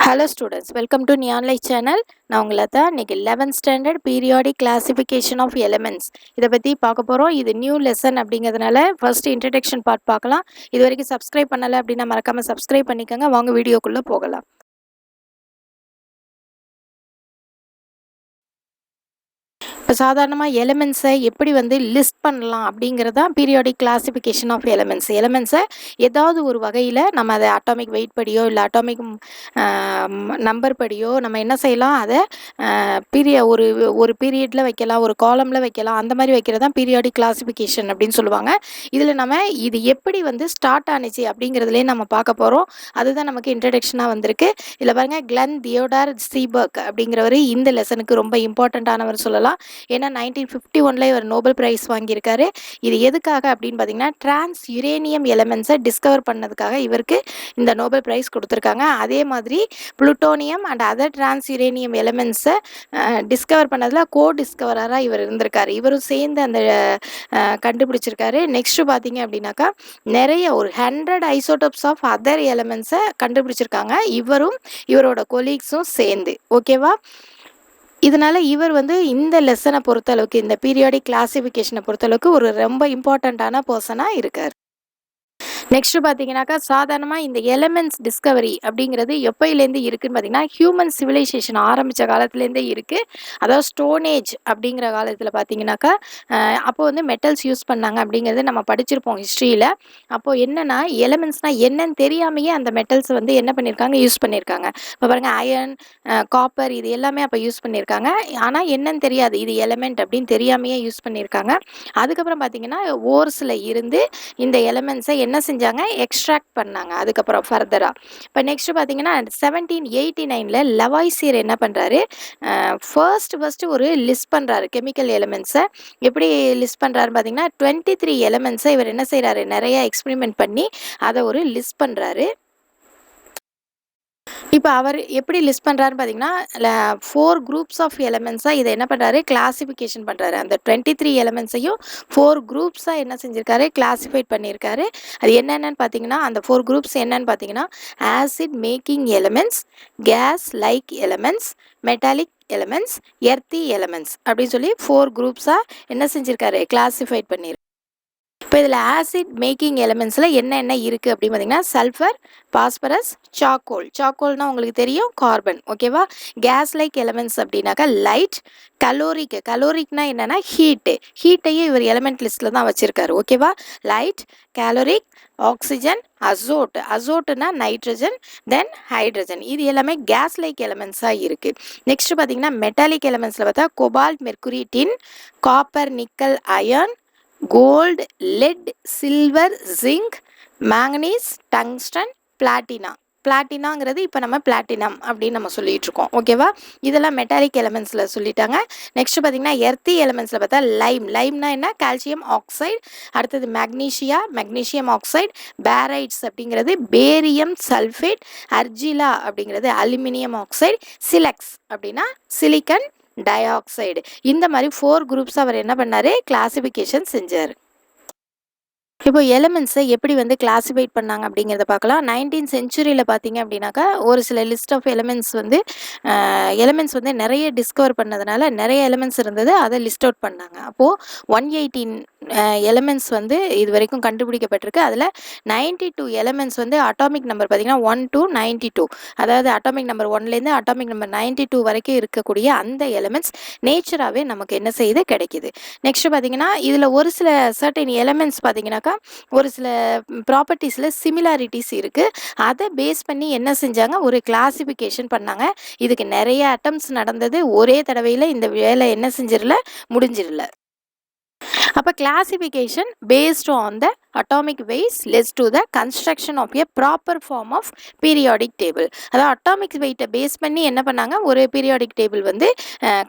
Hello students, welcome to Neonlight channel. நான் உங்களை தான் இன்னைக்கு 11th standard periodic classification of elements இதை பற்றி பார்க்க போகிறோம். இது நியூ லெசன் அப்படிங்கிறதுனால ஃபர்ஸ்ட் இன்ட்ரடக்ஷன் பார்ட் பார்க்கலாம். இது வரைக்கும் சப்ஸ்கிரைப் பண்ணலை அப்படின்னா மறக்காமல் சப்ஸ்கிரைப் பண்ணிக்கோங்க. வாங்க வீடியோக்குள்ளே போகலாம். இப்போ சாதாரணமாக எலிமெண்ட்ஸை எப்படி லிஸ்ட் பண்ணலாம் அப்படிங்கிறது தான் பீரியாடிக் கிளாசிஃபிகேஷன் ஆஃப் எலிமெண்ட்ஸை ஏதாவது ஒரு வகையில் நம்ம அதை அட்டாமிக் வெயிட் படியோ இல்லை அட்டாமிக் நம்பர் படியோ நம்ம என்ன செய்யலாம், அதை ஒரு பீரியடில் வைக்கலாம், ஒரு காலமில் வைக்கலாம், அந்த மாதிரி வைக்கிறது தான் பீரியாடிக் கிளாசிஃபிகேஷன் அப்படின்னு சொல்லுவாங்க. இதில் நம்ம இது எப்படி ஸ்டார்ட் ஆனிச்சு அப்படிங்கிறதுலே நம்ம பார்க்க போகிறோம். அதுதான் நமக்கு இன்ட்ரடக்ஷனாக வந்திருக்கு. இதில் பாருங்கள், கிளென் தியோடார் சீபர்க் அப்படிங்கிறவர் இந்த லெசனுக்கு ரொம்ப இம்பார்ட்டண்ட்டானவர் சொல்லலாம். ஏன்னா 1951 இவர் நோபல் பிரைஸ் வாங்கியிருக்காரு. இது எதுக்காக அப்படின்னு பார்த்தீங்கன்னா, டிரான்ஸ் யுரேனியம் எலிமெண்ட்ஸை டிஸ்கவர் பண்ணதுக்காக இவருக்கு இந்த நோபல் பிரைஸ் கொடுத்துருக்காங்க. அதே மாதிரி plutonium and other transuranium எலிமெண்ட்ஸை டிஸ்கவர் பண்ணதில் டிஸ்கவராக இவர் இருந்திருக்காரு. இவரும் சேர்ந்து அந்த கண்டுபிடிச்சிருக்காரு. நெக்ஸ்ட்டு பார்த்தீங்க அப்படின்னாக்கா, நிறைய ஒரு 100 ஐசோடோப்ஸ் ஆஃப் அதர் எலிமெண்ட்ஸை கண்டுபிடிச்சிருக்காங்க, இவரும் இவரோட கொலீக்ஸும் சேர்ந்து. ஓகேவா? இதனால் இவர் இந்த லெசனை பொறுத்தளவுக்கு, இந்த பீரியாடிக் கிளாசிஃபிகேஷனை பொறுத்தளவுக்கு ஒரு ரொம்ப இம்பார்ட்டண்ட்டான பர்சனாக இருக்கார். நெக்ஸ்ட் பார்த்தீங்கன்னாக்கா, சாதாரணமாக இந்த எலிமெண்ட்ஸ் டிஸ்கவரி அப்படிங்கிறது எப்போயிலேருந்து இருக்குதுன்னு பார்த்தீங்கன்னா, ஹியூமன் சிவிலைசேஷன் ஆரம்பித்த காலத்துலேருந்தே இருக்குது. அதாவது ஸ்டோனேஜ் அப்படிங்கிற காலத்தில் பார்த்தீங்கன்னாக்கா, அப்போது மெட்டல்ஸ் யூஸ் பண்ணாங்க அப்படிங்கிறது நம்ம படிச்சிருப்போம் ஹிஸ்ட்ரியில். அப்போது என்னென்னா, எலிமெண்ட்ஸ்னால் என்னன்னு தெரியாமையே அந்த மெட்டல்ஸ் என்ன பண்ணியிருக்காங்க, யூஸ் பண்ணியிருக்காங்க. இப்போ பாருங்கள், அயர்ன், காப்பர், இது எல்லாமே அப்போ யூஸ் பண்ணியிருக்காங்க. ஆனால் என்னன்னு தெரியாது, இது எலிமெண்ட் அப்படின்னு தெரியாமையே யூஸ் பண்ணியிருக்காங்க. அதுக்கப்புறம் பார்த்தீங்கன்னா, ஓர்ஸில் இருந்து இந்த எலிமெண்ட்ஸை என்ன செஞ்சாங்க, எக்ஸ்ட்ராக்ட் பண்ணாங்க. அதுக்கப்புறம் ஃபர்தராக இப்போ நெக்ஸ்ட் பார்த்தீங்கன்னா, 1789 லவாய்சியர் என்ன பண்ணுறாரு, ஃபர்ஸ்ட் ஒரு லிஸ்ட் பண்ணுறாரு கெமிக்கல் எலிமெண்ட்ஸை. எப்படி லிஸ்ட் பண்ணுறாருன்னு பார்த்தீங்கன்னா, 23 எலிமெண்ட்ஸை இவர் என்ன செய்கிறாரு, நிறைய எக்ஸ்பெரிமெண்ட் பண்ணி அதை ஒரு லிஸ்ட் பண்ணுறாரு. இப்போ அவர் எப்படி லிஸ்ட் பண்ணுறாருன்னு பார்த்தீங்கன்னா, 4 குரூப்ஸ் ஆஃப் எலிமெண்ட்ஸாக இதை என்ன பண்ணுறாரு, கிளாசிஃபிகேஷன் பண்ணுறாரு. அந்த 23 எலிமெண்ட்ஸையும் 4 குரூப்ஸாக என்ன செஞ்சுருக்காரு, கிளாஸிஃபைட் பண்ணியிருக்காரு. அது என்னென்னு பார்த்தீங்கன்னா, அந்த 4 குரூப்ஸ் என்னன்னு பார்த்தீங்கன்னா, acid making elements, gas like elements, metallic elements, earthy elements அப்படின்னு சொல்லி 4 குரூப்ஸாக என்ன செஞ்சுருக்காரு, கிளாஸிஃபைட் பண்ணியிருக்காரு. இப்போ இதில் ஆசிட் மேக்கிங் எலிமெண்ட்ஸில் என்னென்ன இருக்குது அப்படின்னு பார்த்தீங்கன்னா, சல்ஃபர், பாஸ்பரஸ், சார்கோல்னால் உங்களுக்கு தெரியும், கார்பன். ஓகேவா? கேஸ் லைக் எலிமெண்ட்ஸ் அப்படின்னாக்கா லைட், கலோரிக்னா என்னென்னா ஹீட்டையே இவர் எலிமெண்ட் லிஸ்ட்டில் தான் வச்சுருக்காரு. ஓகேவா? லைட், கேலோரிக், ஆக்சிஜன், அசோட்டுனா நைட்ரஜன், தென் ஹைட்ரஜன். இது எல்லாமே கேஸ் லைக் எலிமெண்ட்ஸாக இருக்குது. நெக்ஸ்ட் பார்த்தீங்கன்னா, மெட்டாலிக் எலிமெண்ட்ஸில் பார்த்தா cobalt, mercury, tin, copper, nickel, iron, gold, lead, silver, zinc, manganese, tungsten, பிளாட்டினாங்கிறது இப்போ நம்ம பிளாட்டினம் அப்படின்னு நம்ம சொல்லிட்டு இருக்கோம். ஓகேவா? இதெல்லாம் மெட்டாலிக் எலிமெண்ட்ஸில் சொல்லிட்டாங்க. நெக்ஸ்ட் பார்த்தீங்கன்னா, எர்த்தி எலிமெண்ட்ஸில் பார்த்தா லைம்னா என்ன, கால்சியம் ஆக்சைடு. அடுத்தது மெக்னீஷியம் ஆக்சைடு. பேரைட்ஸ் அப்படிங்கிறது பேரியம் சல்ஃபேட். அர்ஜிலா அப்படிங்கிறது அலுமினியம் ஆக்சைடு. சிலெக்ஸ் அப்படின்னா சிலிக்கன் டை ஆக்சைடு. இந்த மாதிரி 4 குரூப்ஸ் அவர் என்ன பண்ணார், கிளாசிஃபிகேஷன் செஞ்சார். இப்போ எலிமெண்ட்ஸை எப்படி கிளாஸிஃபைட் பண்ணாங்க அப்படிங்கிறத பார்க்கலாம். 19th செஞ்சுரியில் பார்த்தீங்க அப்படின்னாக்கா, ஒரு சில லிஸ்ட் ஆஃப் எலிமெண்ட்ஸ் நிறைய டிஸ்கவர் பண்ணதுனால நிறைய எலிமெண்ட்ஸ் இருந்தது, அதை லிஸ்ட் அவுட் பண்ணாங்க. அப்போது 118 எலிமெண்ட்ஸ் இது வரைக்கும் கண்டுபிடிக்கப்பட்டிருக்கு. அதில் 92 எலிமெண்ட்ஸ் அட்டாமிக் நம்பர் பார்த்தீங்கன்னா 1 to 92, அதாவது அட்டாமிக் நம்பர் 1லேருந்து அட்டாமிக் நம்பர் 92 வரைக்கும் இருக்கக்கூடிய அந்த எலிமெண்ட்ஸ் நேச்சராகவே நமக்கு என்ன செய்யுது, கிடைக்குது. நெக்ஸ்ட் பார்த்தீங்கன்னா, இதில் ஒரு சில சர்டன் எலிமெண்ட்ஸ் பார்த்தீங்கன்னாக்கா ஒரு சில ப்ராப்பர்ட்டிஸில் சிமிலாரிட்டிஸ் இருக்குது. அதை பேஸ் பண்ணி என்ன செஞ்சாங்க, ஒரு கிளாசிஃபிகேஷன் பண்ணாங்க. இதுக்கு நிறைய அட்டம்ப்ட்ஸ் நடந்தது, ஒரே தடவையில் இந்த வேலை என்ன செஞ்சிடல, முடிஞ்சிடல. அப்போ classification based on the atomic weights leads to the construction of a proper form of periodic table. அதாவது அட்டாமிக் வெயிட்டை பேஸ் பண்ணி என்ன பண்ணாங்க, ஒரு பீரியாடிக் டேபிள்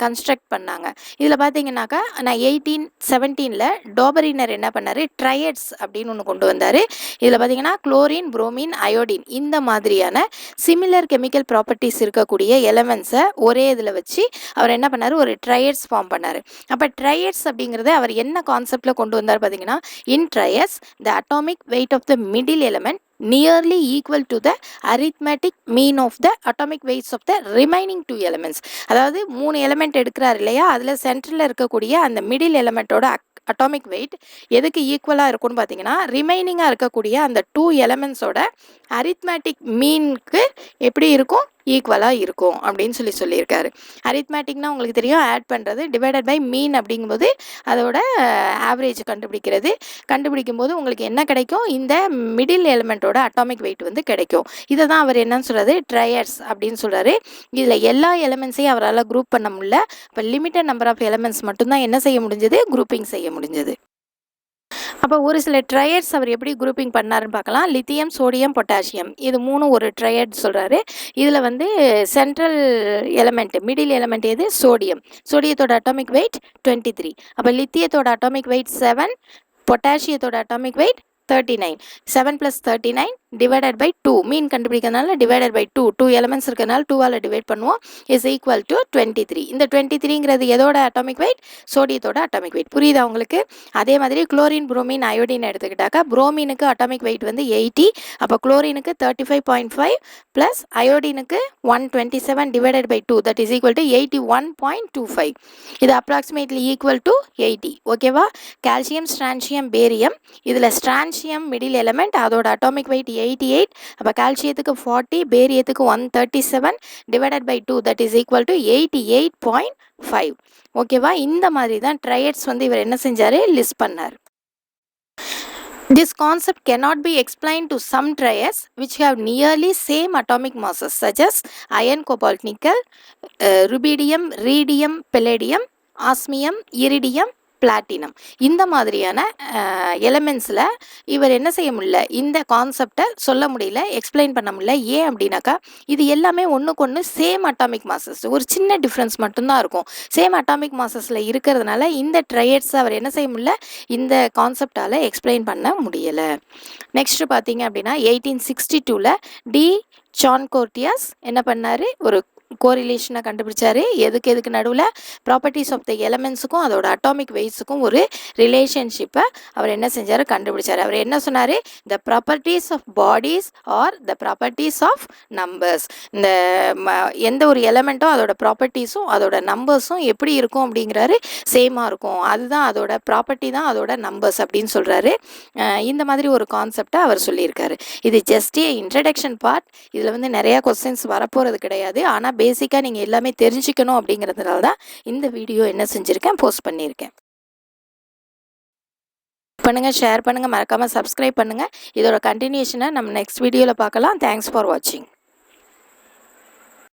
கன்ஸ்ட்ரக்ட் பண்ணாங்க. இதில் பார்த்தீங்கன்னாக்கா, நான் 1817 டோபரினர் என்ன பண்ணார், ட்ரையட்ஸ் அப்படின்னு ஒன்று கொண்டு வந்தார். இதில் பார்த்தீங்கன்னா, குளோரின், புரோமின், அயோடின் இந்த மாதிரியான சிமிலர் கெமிக்கல் ப்ராப்பர்ட்டிஸ் இருக்கக்கூடிய எலிமெண்ட்ஸை ஒரே இதில் வச்சு அவர் என்ன பண்ணார், ஒரு ட்ரையட்ஸ் ஃபார்ம் பண்ணார். அப்போ ட்ரையட்ஸ் அப்படிங்கிறத அவர் என்ன கான்செப்டில் கொண்டு வந்தார் பார்த்தீங்கன்னா, in triads the atomic weight of the middle element nearly equal to the arithmetic mean of the atomic weights of the remaining 2 elements. அதாவது 3 எலிமெண்ட் எடுக்கிறார் இல்லையா, அதில் சென்டரில் இருக்கக்கூடிய அந்த மிடில் எலிமெண்ட்டோட அட்டாமிக் வெயிட் எதுக்கு ஈக்குவலாக இருக்கும்னு பார்த்தீங்கன்னா, ரிமைனிங்காக இருக்கக்கூடிய அந்த 2 எலிமெண்ட்ஸோட அரித்மெட்டிக் மீனுக்கு எப்படி இருக்கும், ஈக்குவலாக இருக்கும் அப்படின்னு சொல்லியிருக்காரு. அரித்மெட்டிக்னா உங்களுக்கு தெரியும், ஆட் பண்ணுறது, டிவைடட் பை மீன் அப்படிங்கும்போது அதோட ஆவரேஜ் கண்டுபிடிக்கும் போது உங்களுக்கு என்ன கிடைக்கும், இந்த மிடில் எலிமெண்ட்டோட அட்டாமிக் வெயிட் வந்து கிடைக்கும். இதை தான் அவர் என்னன்னு சொல்கிறாரு, ட்ரையட்ஸ் அப்படின்னு சொல்கிறாரு. இதில் எல்லா எலிமெண்ட்ஸையும் அவரால் குரூப் பண்ண முடியல. இப்போ லிமிட்டட் நம்பர் ஆஃப் எலிமெண்ட்ஸ் மட்டும்தான் என்ன செய்ய முடிஞ்சது, குரூப்பிங் செய்ய முடிஞ்சது. அப்போ ஒரு சில ட்ரையட்ஸ் அவர் எப்படி குரூப்பிங் பண்ணாருன்னு பார்க்கலாம். லித்தியம், சோடியம், பொட்டாசியம், இது 3 ஒரு ட்ரையட் சொல்கிறாரு. இதில் வந்து சென்ட்ரல் எலிமெண்ட், மிடில் எலிமெண்ட் எது, சோடியம். சோடியத்தோட அட்டாமிக் வெயிட் 23. அப்போ லித்தியத்தோட அட்டாமிக் வெயிட் 7, பொட்டாசியத்தோட atomic weight 39. 7 + 39 divided by 2. Mean கண்டுபிடிக்கிறதுனால divided by 2. 2 எலிமெண்ட்ஸ் இருக்கிறதுனால 2ஆல் டிவைட் பண்ணுவோம். Is equal to 23. இந்த 23ங்கிறது எதோட அட்டாமிக் வெயிட், சோடியத்தோட அட்டாமிக் வெயிட். புரியுதா உங்களுக்கு? அதே மாதிரி குளோரின், புரோமின், அயோடின் எடுத்துக்கிட்டாக்கா புரோமினுக்கு அட்டாமிக் வெயிட் வந்து 80. அப்போ குளோரினுக்கு 35.5 plus அயோடினுக்கு 127 divided by 2, that is equal to 81.25. இது அப்ராக்சிமேட்லி ஈக்குவல் டு 80. ஓகேவா? Calcium, strontium, barium. இதில் ஸ்ட்ரான்சியம் மிடில் எலிமெண்ட், அதோட அட்டாமிக் வெயிட் 88. அப்போ கால்சியத்துக்கு 40, பேரியத்துக்கு 137 divided by 2, that is equal to 88.5. ஓகேவா? இந்த மாதிரி தான் ட்ரையட்ஸ் வந்து இவர் என்ன செஞ்சார், லிஸ்ட் பண்ணார். This concept cannot be explained to some triads which have nearly same atomic masses such as iron, cobalt, nickel, rubidium, rhodium, palladium, osmium, iridium, platinum. இந்த மாதிரியான எலிமெண்ட்ஸில் இவர் என்ன செய்ய முடியல, இந்த கான்செப்டை சொல்ல முடியல, எக்ஸ்பிளைன் பண்ண முடியல. ஏன் அப்படின்னாக்கா, இது எல்லாமே ஒன்றுக்கு ஒன்று சேம் அட்டாமிக் மாசஸ், ஒரு சின்ன டிஃப்ரென்ஸ் மட்டும்தான் இருக்கும். சேம் அட்டாமிக் மாசஸில் இருக்கிறதுனால இந்த ட்ரையட்ஸை அவர் என்ன செய்ய முடியல, இந்த கான்செப்டால் எக்ஸ்பிளைன் பண்ண முடியலை. நெக்ஸ்ட் பார்த்தீங்க அப்படின்னா 1862 டி சான்கோர்டியஸ் என்ன பண்ணார், ஒரு கோரிலேஷனை கண்டுபிடிச்சாரு. எதுக்கு நடுவில் ப்ராப்பர்ட்டிஸ் ஆஃப் த எலிமெண்ட்ஸுக்கும் அதோட அட்டாமிக் வெயிட்ஸுக்கும் ஒரு ரிலேஷன்ஷிப்பை அவர் என்ன செஞ்சார், கண்டுபிடிச்சார். அவர் என்ன சொன்னார், the properties of bodies are the properties of numbers. இந்த எந்த ஒரு எலிமெண்ட்டோ அதோட ப்ராப்பர்ட்டிஸும் அதோட நம்பர்ஸும் எப்படி இருக்கும் அப்படிங்கிறாரு, சேமாக இருக்கும். அதுதான் அதோட ப்ராப்பர்ட்டி தான் அதோட நம்பர்ஸ் அப்படின்னு சொல்கிறாரு. இந்த மாதிரி ஒரு கான்செப்டை அவர் சொல்லியிருக்காரு. இது ஜஸ்ட் இன்ட்ரடக்ஷன் பார்ட். இதில் வந்து நிறையா கொஸ்டின்ஸ் வரப்போகிறது கிடையாது. ஆனால் பேசிக்காக நீங்கள் எல்லாமே தெரிஞ்சுக்கணும் அப்படிங்கிறதுனால தான் இந்த வீடியோ என்ன செஞ்சுருக்கேன், போஸ்ட் பண்ணியிருக்கேன். பண்ணுங்கள், ஷேர் பண்ணுங்கள், மறக்காமல் சப்ஸ்கிரைப் பண்ணுங்கள். இதோட கண்டினியூஷனை நம்ம நெக்ஸ்ட் வீடியோவில் பார்க்கலாம். தேங்க்ஸ் ஃபார் வாட்சிங்.